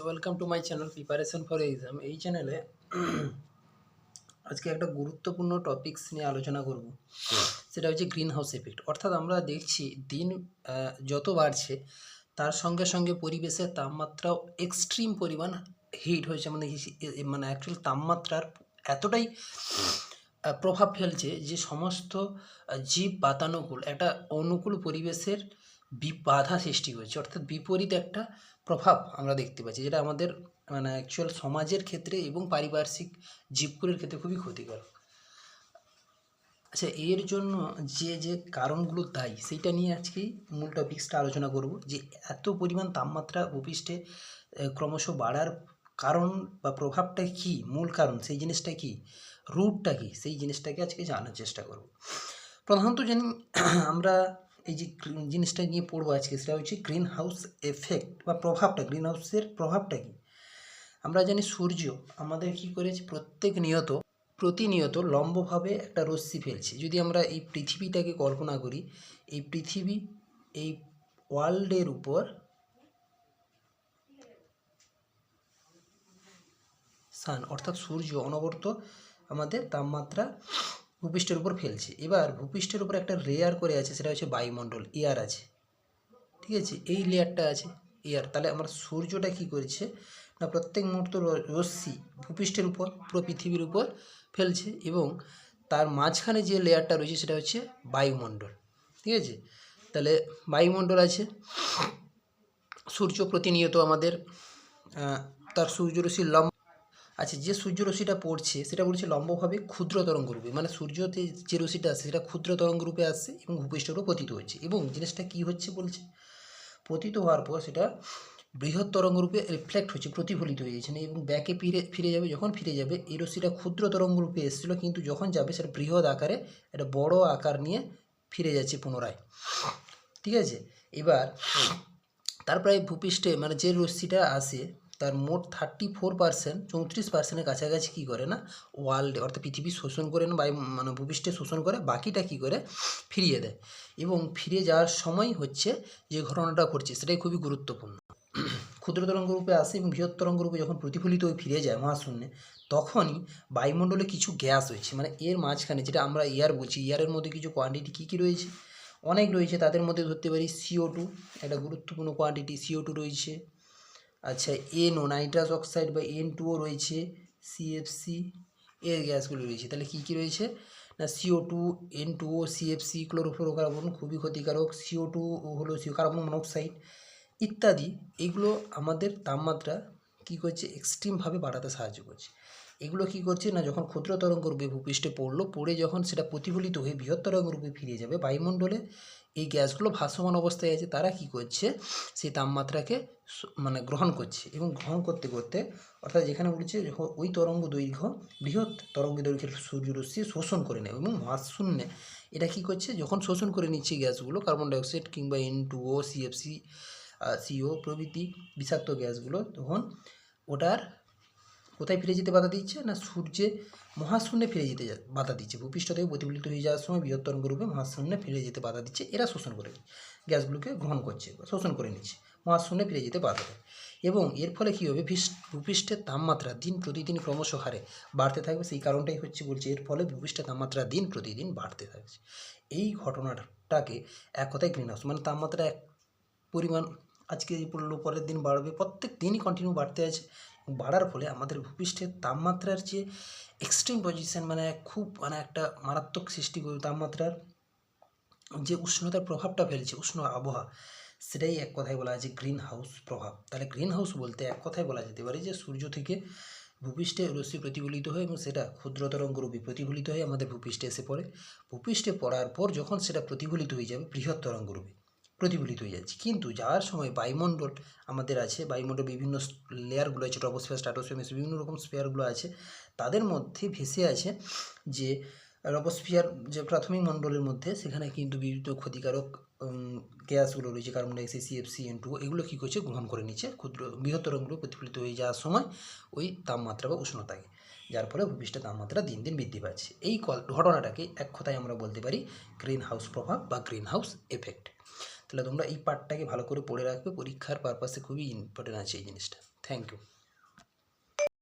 Welcome to my channel preparation for exam. এই চ্যানেলে আজকে একটা গুরুত্বপূর্ণ টপিকস নিয়ে আলোচনা করব, সেটা হচ্ছে গ্রিন হাউস এফেক্ট। অর্থাৎ আমরা দেখছি দিন যত বাড়ছে তার সঙ্গে সঙ্গে পরিবেশের তাপমাত্রাও এক্সট্রিম পরিমাণ হিট হয়েছে। আমাদের মানে অ্যাকচুয়াল তাপমাত্রার এতটাই প্রভাব ফেলছে যে সমস্ত জীব বাতানুকূল একটা অনুকূল পরিবেশের বাধা সৃষ্টি করেছে, অর্থাৎ বিপরীত একটা প্রভাব আমরা দেখতে পাচ্ছি, যেটা আমাদের মানে অ্যাকচুয়াল সমাজের ক্ষেত্রে এবং পারিপার্শ্বিক জীবকুলের ক্ষেত্রে খুবই ক্ষতিকারক। আচ্ছা, এর জন্য যে যে কারণগুলো দায়ী সেইটা নিয়ে আজকেই মূল টপিক্সটা আলোচনা করব, যে এত পরিমাণ তাপমাত্রা ভূপৃষ্ঠে ক্রমশ বাড়ার কারণ বা প্রভাবটা কী, মূল কারণ সেই জিনিসটা কী, রুটটা কী, সেই জিনিসটাকে আজকে জানার চেষ্টা করব। প্রধানত জানি আমরা এই যে জিনিসটা নিয়ে পড়বো আজকে, সেটা হচ্ছে গ্রিন হাউস এফেক্ট বা প্রভাবটা, গ্রিন হাউসের প্রভাবটা কী। আমরা জানি সূর্য আমাদের কী করেছে, প্রতিনিয়ত লম্বভাবে একটা রশ্মি ফেলছে। যদি আমরা এই পৃথিবীটাকে কল্পনা করি, এই পৃথিবী এই ওয়ার্ল্ডের উপর সান অর্থাৎ সূর্য অনবরত আমাদের তাপমাত্রা ভূপৃষ্ঠের উপর ফেলছে। এবার ভূপৃষ্ঠের উপর একটা লেয়ার করে আছে, সেটা হচ্ছে বায়ুমণ্ডল, এয়ার আছে, ঠিক আছে, এই লেয়ারটা আছে এয়ার। তাহলে আমার সূর্যটা কী করেছে না, প্রত্যেক মুহূর্ত রশ্মি ভূপৃষ্ঠের উপর পুরো পৃথিবীর উপর ফেলছে, এবং তার মাঝখানে যে লেয়ারটা রয়েছে সেটা হচ্ছে বায়ুমণ্ডল, ঠিক আছে। তাহলে বায়ুমণ্ডল আছে, সূর্য প্রতিনিয়ত আমাদের তার সূর্যরশ্মি আচ্ছা, যে সূর্যরশ্মিটা পড়ছে সেটা পড়ছে লম্বভাবে ক্ষুদ্র তরঙ্গ রূপে, মানে সূর্যতে যে রশ্মিটা আসছে সেটা ক্ষুদ্র তরঙ্গ রূপে আসছে এবং ভূপৃষ্ঠের উপর পতিত হচ্ছে। এবং জিনিসটা কী হচ্ছে বলছে, পতিত হওয়ার পর সেটা বৃহৎ তরঙ্গ রূপে রিফ্লেক্ট হচ্ছে, প্রতিফলিত হয়ে যাচ্ছে, এবং ব্যাকে ফিরে যাবে। যখন ফিরে যাবে, এই রশ্মিটা ক্ষুদ্র তরঙ্গ রূপে এসেছিলো, কিন্তু যখন যাবে সেটা বৃহৎ আকারে একটা বড় আকার নিয়ে ফিরে যাচ্ছে পুনরায়, ঠিক আছে। এবার তারপরে ভূপৃষ্ঠে মানে যে রশ্মিটা আসে তার মোট 34%, 34%-এর কাছাকাছি কী করে না, ওয়ার্ল্ডে অর্থাৎ পৃথিবী শোষণ করে না, মানে ভূপৃষ্ঠে শোষণ করে, বাকিটা কী করে ফিরিয়ে দেয়। এবং ফিরে যাওয়ার সময় হচ্ছে যে ঘটনাটা ঘটছে সেটাই খুবই গুরুত্বপূর্ণ। ক্ষুদ্র তরঙ্গ রূপে আসে এবং বৃহৎ তরঙ্গ রূপে যখন প্রতিফলিত হয়ে ফিরে যায় মহাশূন্যে, তখনই বায়ুমণ্ডলে কিছু গ্যাস রয়েছে, মানে এর মাঝখানে যেটা আমরা এয়ার বলছি, এয়ারের মধ্যে কিছু কোয়ান্টিটি কী কী রয়েছে, অনেক রয়েছে। তাদের মধ্যে ধরতে পারি CO2, একটা গুরুত্বপূর্ণ কোয়ান্টিটি CO2 রয়েছে। আচ্ছা, NO নাইট্রাস অক্সাইড বা N2O রয়েছে, CFC এর গ্যাসগুলো রয়েছে। তাহলে কী কী রয়েছে না, CO2, N2O, CFC, ক্লোরোফ্লোরোকার্বন খুবই ক্ষতিকারক, CO2 হলো কার্বন মনোক্সাইড ইত্যাদি। এগুলো আমাদের তাপমাত্রা কী করছে, এক্সট্রিমভাবে বাড়াতে সাহায্য করছে। এগুলো কী করছে না, যখন ক্ষুদ্র তরঙ্গ রূপে ভূপৃষ্ঠে পড়ে যখন সেটা প্রতিফলিত হয়ে বৃহৎ তরঙ্গ রূপে ফিরে যাবে বায়ুমণ্ডলে, এই গ্যাসগুলো ভাসমান অবস্থায় আছে, তারা কী করছে, সেই তাপমাত্রাকে মানে গ্রহণ করছে, এবং গ্রহণ করতে করতে অর্থাৎ যেখানে বলছে যখন ওই তরঙ্গ দৈর্ঘ্য বৃহৎ তরঙ্গ দৈর্ঘ্যের সূর্যরশ্মি শোষণ করে নেয়, এবং মহাশূন্যে এটা কী করছে, যখন শোষণ করে নিচ্ছে গ্যাসগুলো, কার্বন ডাইঅক্সাইড কিংবা N2O, CFC, CO প্রভৃতি বিষাক্ত গ্যাসগুলো, তখন ওটার কোথায় ফিরে যেতে বাধা দিচ্ছে না, সূর্যে মহাশূন্যে ফিরে যেতে বাধা দিচ্ছে। ভূপৃষ্ঠ থেকে প্রতিফলিত হয়ে যাওয়ার সময় বৃহৎ তরঙ্গ রূপে মহাশূন্যে ফিরে যেতে বাধা দিচ্ছে। এরা শোষণ করে গ্যাসগুলোকে গ্রহণ করছে, শোষণ করে নিচ্ছে, মহাশূন্যে ফিরে যেতে বাধা দেয়। এবং এর ফলে কী হবে, ভূপৃষ্ঠের তাপমাত্রা দিন প্রতিদিন ক্রমশ হারে বাড়তে থাকবে। সেই কারণটাই হচ্ছে বলছে, এর ফলে ভূপৃষ্ঠের তাপমাত্রা দিন প্রতিদিন বাড়তে থাকছে। এই ঘটনাটাকে এক কথায় গ্রিন হাউস, মানে তাপমাত্রা এক পরিমাণ আজকে পড়লো, পরের দিন বাড়বে, প্রত্যেক দিনই কন্টিনিউ বাড়তে আছে। বাড়ার ফলে আমাদের ভূপৃষ্ঠের তাপমাত্রার যে এক্সট্রিম পজিশন, মানে খুব মানে একটা মারাত্মক সৃষ্টি করে তাপমাত্রার যে উষ্ণতার প্রভাবটা ফেলছে, উষ্ণ আবহাওয়া, সেটাই এক কথায় বলা আছে গ্রিন হাউস প্রভাব। তাহলে গ্রিন হাউস বলতে এক কথায় বলা যেতে পারে যে সূর্য থেকে ভূপৃষ্ঠে রশ্মি প্রতিফলিত হয় এবং সেটা ক্ষুদ্র তরঙ্গরূপে প্রতিফলিত হয়ে আমাদের ভূপৃষ্ঠে এসে পড়ে। ভূপৃষ্ঠে পড়ার পর যখন সেটা প্রতিফলিত হয়ে যাবে বৃহৎ তরঙ্গরূপে প্রতিফলিত হয়ে যাচ্ছে, কিন্তু যাওয়ার সময় বায়ুমণ্ডল আমাদের আছে, বায়ুমণ্ডল বিভিন্ন লেয়ারগুলো আছে, ট্রপোস্ফিয়ার, স্ট্র্যাটোস্ফিয়ার, বিভিন্ন রকম স্ফিয়ারগুলো আছে, তাদের মধ্যে ভেসে আছে যে ট্রপোস্ফিয়ার, যে প্রাথমিক মণ্ডলের মধ্যে, সেখানে কিন্তু বিভিন্ন ক্ষতিকারক গ্যাসগুলো রয়েছে, কার্বন ডাইঅক্সাইড, CFC, N2O, এগুলো কী করছে, গ্রহণ করে নিচ্ছে ক্ষুদ্র বৃহৎ তরঙ্গগুলো প্রতিফলিত হয়ে যাওয়ার সময় ওই তাপমাত্রা বা উষ্ণতাকে, যার ফলে ভূপৃষ্ঠের তাপমাত্রা দিন দিন বৃদ্ধি পাচ্ছে। এই ঘটনাটাকে এক কথায় আমরা বলতে পারি গ্রিন হাউস প্রভাব বা গ্রিন হাউস এফেক্ট। তাহলে তোমরা এই পার্টটাকে ভালো করে পড়ে রাখবে, পরীক্ষার পারপাসে খুবই ইম্পর্টেন্ট আছে এই জিনিসটা। Thank you.